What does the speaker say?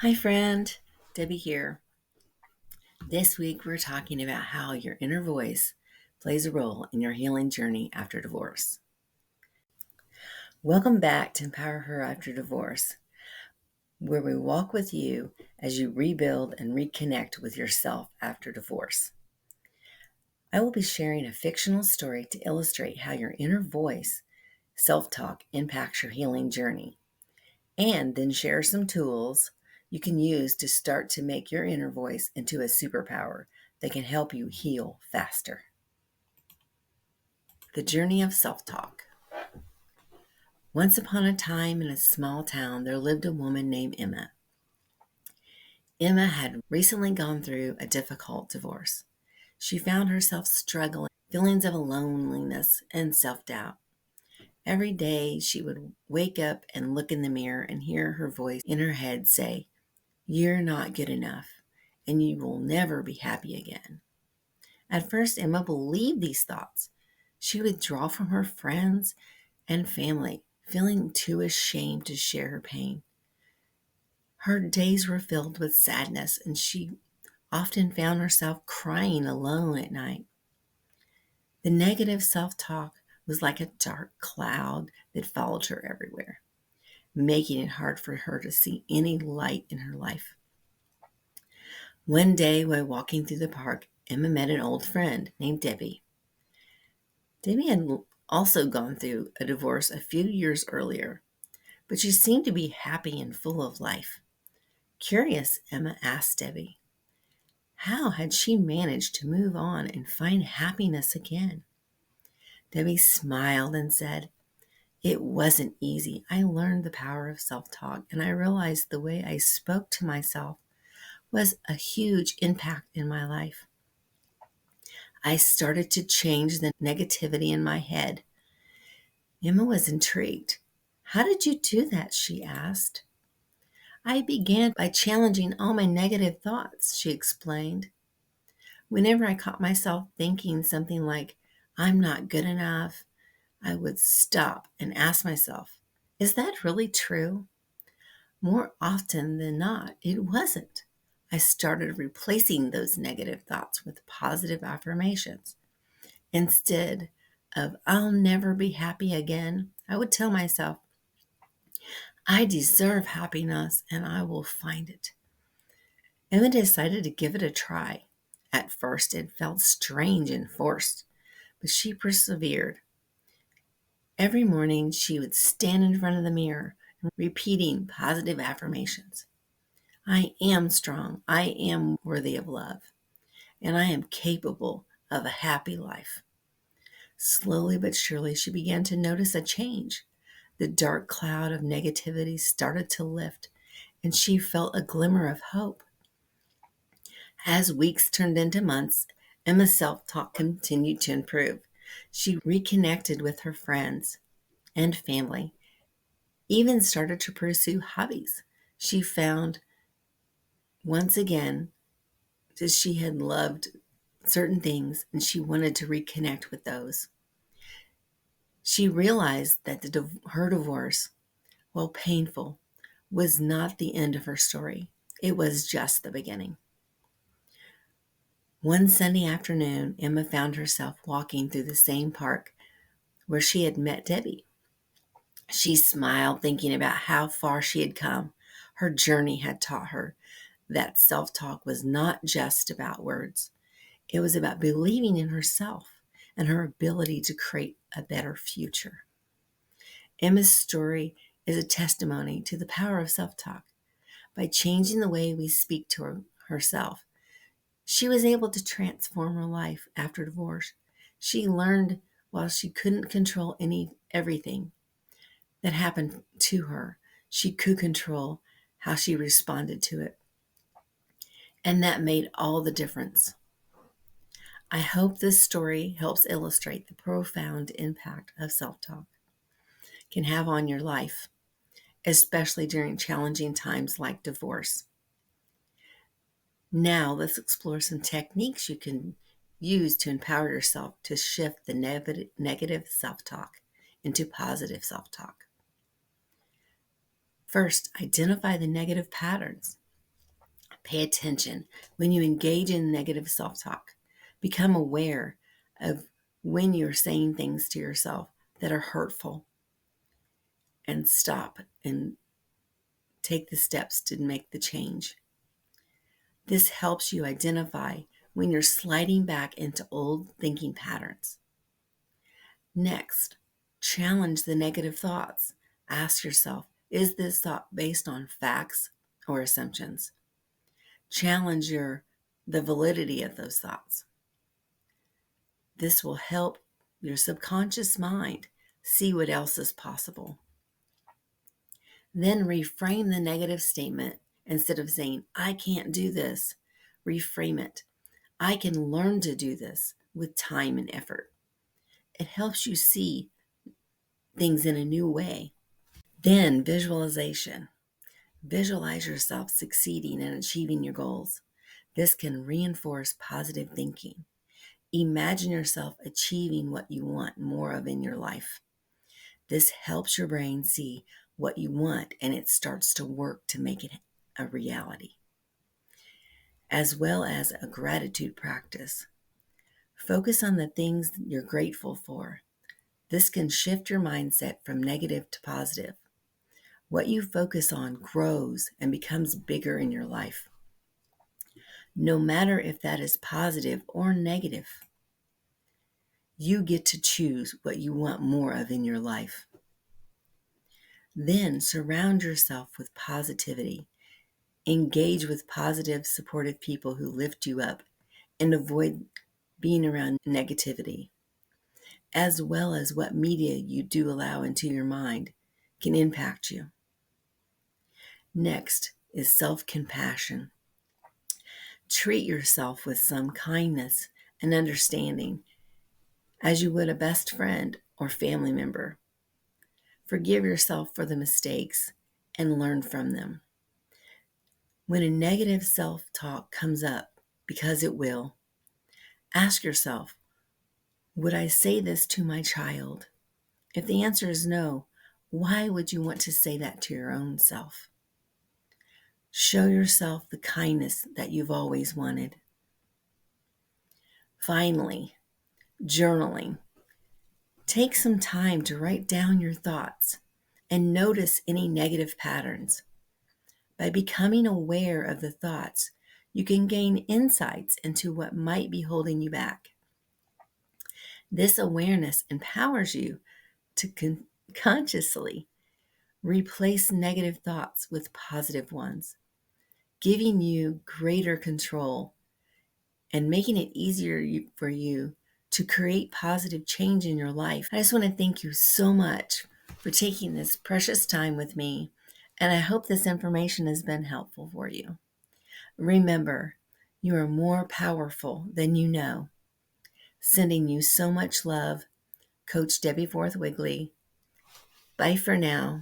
Hi, friend. Debbie here. This week, we're talking about how your inner voice plays a role in your healing journey after divorce. Welcome back to EmpowerHer After Divorce, where we walk with you as you rebuild and reconnect with yourself after divorce. I will be sharing a fictional story to illustrate how your inner voice, self-talk, impacts your healing journey, and then share some tools you can use to start to make your inner voice into a superpower that can help you heal faster. The journey of self-talk. Once upon a time in a small town, there lived a woman named Emma. Emma had recently gone through a difficult divorce. She found herself struggling with feelings of loneliness and self-doubt. Every day she would wake up and look in the mirror and hear her voice in her head say, "You're not good enough, and you will never be happy again." At first, Emma believed these thoughts. She would withdraw from her friends and family, feeling too ashamed to share her pain. Her days were filled with sadness, and she often found herself crying alone at night. The negative self-talk was like a dark cloud that followed her everywhere, making it hard for her to see any light in her life. One day, while walking through the park, Emma met an old friend named Debbie. Debbie had also gone through a divorce a few years earlier, but she seemed to be happy and full of life. Curious, Emma asked Debbie, how had she managed to move on and find happiness again? Debbie smiled and said, "It wasn't easy. I learned the power of self-talk, and I realized the way I spoke to myself was a huge impact in my life. I started to change the negativity in my head." Emma was intrigued. "How did you do that?" she asked. "I began by challenging all my negative thoughts," she explained. "Whenever I caught myself thinking something like, 'I'm not good enough,' I would stop and ask myself, 'Is that really true?' More often than not, it wasn't. I started replacing those negative thoughts with positive affirmations. Instead of 'I'll never be happy again,' I would tell myself, 'I deserve happiness and I will find it.'" Emma decided to give it a try. At first, it felt strange and forced, but she persevered. Every morning, she would stand in front of the mirror, repeating positive affirmations. "I am strong. I am worthy of love. And I am capable of a happy life." Slowly but surely, she began to notice a change. The dark cloud of negativity started to lift, and she felt a glimmer of hope. As weeks turned into months, Emma's self-talk continued to improve. She reconnected with her friends and family, even started to pursue hobbies. She found once again that she had loved certain things and she wanted to reconnect with those. She realized that her divorce, while painful, was not the end of her story. It was just the beginning. One Sunday afternoon, Emma found herself walking through the same park where she had met Debbie. She smiled, thinking about how far she had come. Her journey had taught her that self-talk was not just about words. It was about believing in herself and her ability to create a better future. Emma's story is a testimony to the power of self-talk. By changing the way we speak to herself, she was able to transform her life after divorce. She learned while she couldn't control everything that happened to her, she could control how she responded to it. And that made all the difference. I hope this story helps illustrate the profound impact of self-talk can have on your life, especially during challenging times like divorce. Now let's explore some techniques you can use to empower yourself to shift the negative self-talk into positive self-talk. First, identify the negative patterns. Pay attention when you engage in negative self-talk. Become aware of when you're saying things to yourself that are hurtful, and stop and take the steps to make the change. This helps you identify when you're sliding back into old thinking patterns. Next, challenge the negative thoughts. Ask yourself, is this thought based on facts or assumptions? Challenge the validity of those thoughts. This will help your subconscious mind see what else is possible. Then reframe the negative statement. Instead of saying, I can't do this, reframe it. I can learn to do this with time and effort. It helps you see things in a new way. Then visualization. Visualize yourself succeeding and achieving your goals. This can reinforce positive thinking. Imagine yourself achieving what you want more of in your life. This helps your brain see what you want, and it starts to work to make it a reality. As well as a gratitude practice. Focus on the things you're grateful for. This can shift your mindset from negative to positive. What you focus on grows and becomes bigger in your life, no matter if that is positive or negative. You get to choose what you want more of in your life. Then surround yourself with positivity. Engage with positive, supportive people who lift you up, and avoid being around negativity, as well as what media you do allow into your mind can impact you. Next is self-compassion. Treat yourself with some kindness and understanding, as you would a best friend or family member. Forgive yourself for the mistakes and learn from them. When a negative self-talk comes up, because it will, ask yourself, would I say this to my child? If the answer is no, why would you want to say that to your own self? Show yourself the kindness that you've always wanted. Finally, journaling. Take some time to write down your thoughts and notice any negative patterns. By becoming aware of the thoughts, you can gain insights into what might be holding you back. This awareness empowers you to consciously replace negative thoughts with positive ones, giving you greater control and making it easier for you to create positive change in your life. I just want to thank you so much for taking this precious time with me, and I hope this information has been helpful for you. Remember, you are more powerful than you know. Sending you so much love, Coach Debbie Forth Wigley. Bye for now.